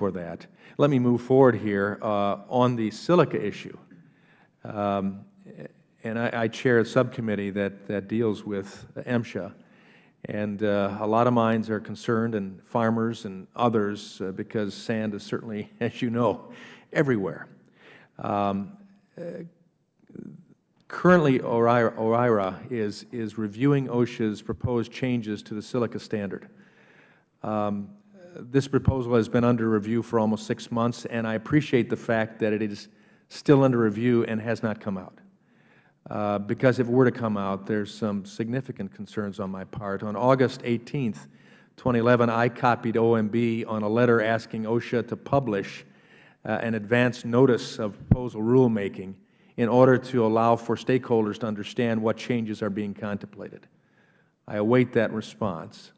for that. Let me move forward here on the silica issue. And I chair a subcommittee that deals with MSHA. And a lot of minds are concerned, and farmers and others, because sand is certainly, as you know, everywhere. Currently, OIRA is reviewing OSHA's proposed changes to the silica standard. This proposal has been under review for almost 6 months, and I appreciate the fact that it is still under review and has not come out. Because if it were to come out, there's some significant concerns on my part. On August 18th, 2011, I copied OMB on a letter asking OSHA to publish an advance notice of proposal rulemaking in order to allow for stakeholders to understand what changes are being contemplated. I await that response.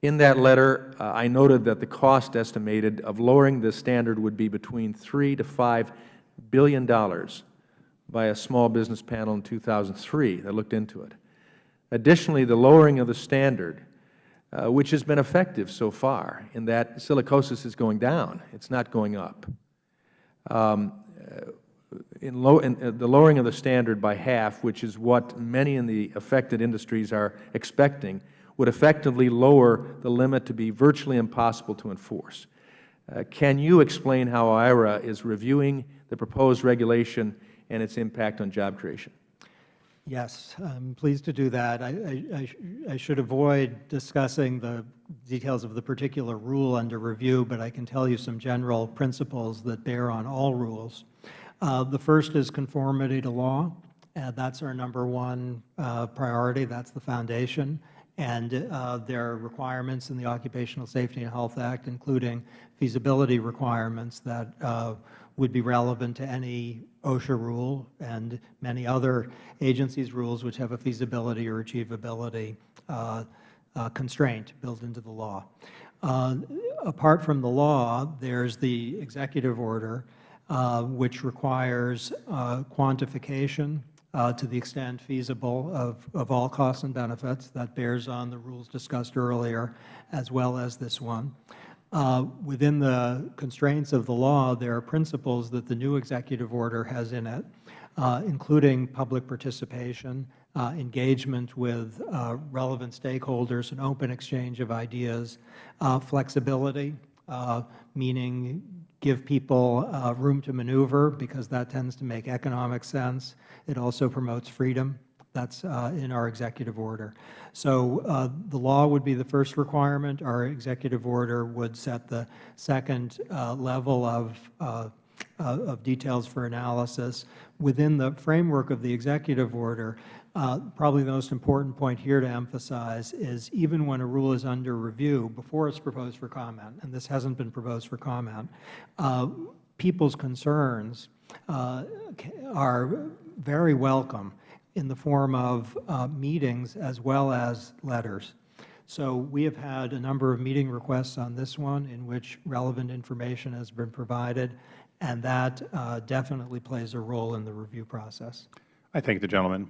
In that letter, I noted that the cost estimated of lowering this standard would be between $3 to $5 billion by a small business panel in 2003 that looked into it. Additionally, the lowering of the standard, which has been effective so far in that silicosis is going down, it's not going up. The lowering of the standard by half, which is what many in the affected industries are expecting, would effectively lower the limit to be virtually impossible to enforce. Can you explain how OIRA is reviewing the proposed regulation and its impact on job creation? Yes, I'm pleased to do that. I should avoid discussing the details of the particular rule under review, but I can tell you some general principles that bear on all rules. The first is conformity to law. That's our #1 priority. That's the foundation. And there are requirements in the Occupational Safety and Health Act, including feasibility requirements that would be relevant to any OSHA rule and many other agencies' rules which have a feasibility or achievability constraint built into the law. Apart from the law, there's the executive order, which requires quantification to the extent feasible of all costs and benefits. That bears on the rules discussed earlier, as well as this one. Within the constraints of the law, there are principles that the new executive order has in it, including public participation, engagement with relevant stakeholders, an open exchange of ideas, flexibility, meaning give people room to maneuver, because that tends to make economic sense. It also promotes freedom. That's in our executive order. So the law would be the first requirement. Our executive order would set the second level of details for analysis. Within the framework of the executive order, probably the most important point here to emphasize is even when a rule is under review, before it's proposed for comment, and this hasn't been proposed for comment, people's concerns are very welcome in the form of meetings as well as letters. So we have had a number of meeting requests on this one in which relevant information has been provided, and that definitely plays a role in the review process. I thank the gentleman.